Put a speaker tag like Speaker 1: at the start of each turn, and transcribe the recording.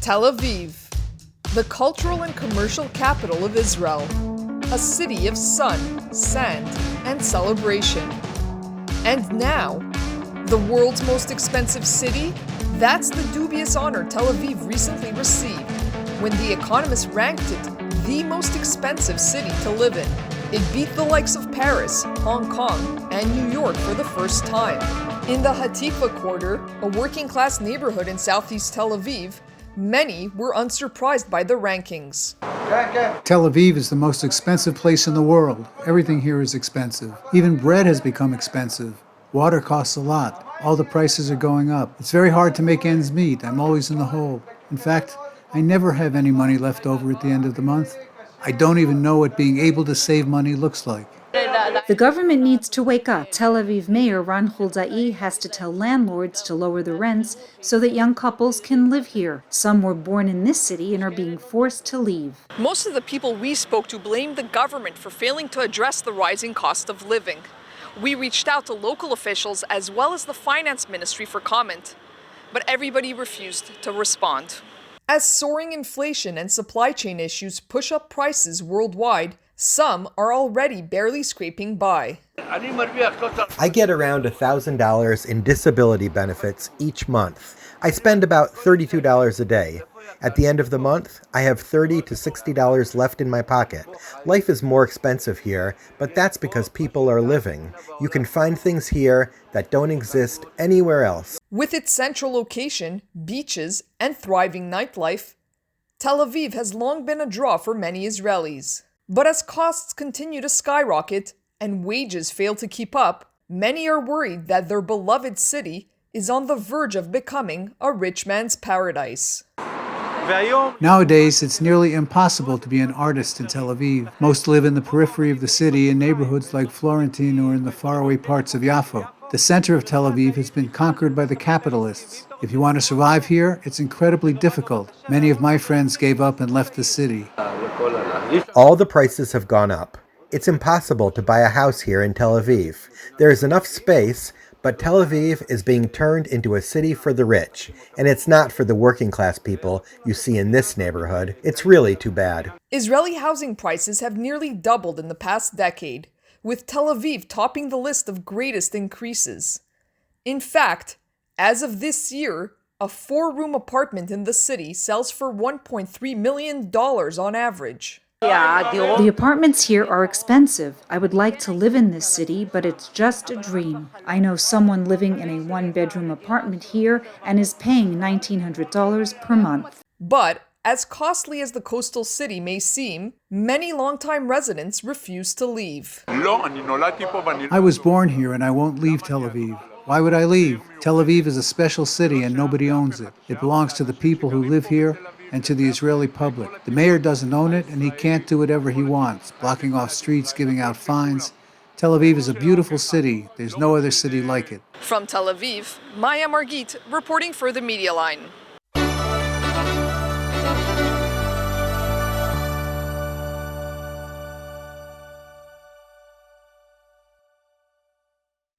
Speaker 1: Tel Aviv, the cultural and commercial capital of Israel, a city of sun, sand, and celebration. And now, the world's most expensive city? That's the dubious honor Tel Aviv recently received when The Economist ranked it the most expensive city to live in. It beat the likes of Paris, Hong Kong, and New York for the first time. In the Hatikva quarter, a working-class neighborhood in southeast Tel Aviv, many were unsurprised by the rankings.
Speaker 2: Tel Aviv is the most expensive place in the world. Everything here is expensive. Even bread has become expensive. Water costs a lot. All the prices are going up. It's very hard to make ends meet. I'm always in the hole. In fact, I never have any money left over at the end of the month. I don't even know what being able to save money looks like.
Speaker 3: The government needs to wake up. Tel Aviv Mayor Ran Hulzai has to tell landlords to lower the rents so that young couples can live here. Some were born in this city and are being forced to leave.
Speaker 1: Most of the people we spoke to blamed the government for failing to address the rising cost of living. We reached out to local officials as well as the finance ministry for comment, but everybody refused to respond. As soaring inflation and supply chain issues push up prices worldwide, some are already barely scraping by.
Speaker 4: I get around $1,000 in disability benefits each month. I spend about $32 a day. At the end of the month, I have $30 to $60 left in my pocket. Life is more expensive here, but that's because people are living. You can find things here that don't exist anywhere else.
Speaker 1: With its central location, beaches, and thriving nightlife, Tel Aviv has long been a draw for many Israelis. But as costs continue to skyrocket and wages fail to keep up, many are worried that their beloved city is on the verge of becoming a rich man's paradise.
Speaker 2: Nowadays, it's nearly impossible to be an artist in Tel Aviv. Most live in the periphery of the city in neighborhoods like Florentine or in the faraway parts of Yaffo. The center of Tel Aviv has been conquered by the capitalists. If you want to survive here, it's incredibly difficult. Many of my friends gave up and left the city.
Speaker 4: All the prices have gone up. It's impossible to buy a house here in Tel Aviv. There is enough space, but Tel Aviv is being turned into a city for the rich, and it's not for the working class people you see in this neighborhood. It's really too bad.
Speaker 1: Israeli housing prices have nearly doubled in the past decade, with Tel Aviv topping the list of greatest increases. In fact, as of this year, a 4-room apartment in the city sells for $1.3 million on average.
Speaker 3: The apartments here are expensive. I would like to live in this city, but it's just a dream. I know someone living in a 1-bedroom apartment here and is paying $1,900 per month.
Speaker 1: But as costly as the coastal city may seem, many longtime residents refuse to leave.
Speaker 2: I was born here and I won't leave Tel Aviv. Why would I leave? Tel Aviv is a special city and nobody owns it. It belongs to the people who live here and to the Israeli public. The mayor doesn't own it and he can't do whatever he wants, blocking off streets, giving out fines. Tel Aviv is a beautiful city. There's no other city like it.
Speaker 1: From Tel Aviv, Maya Margit reporting for the Media Line.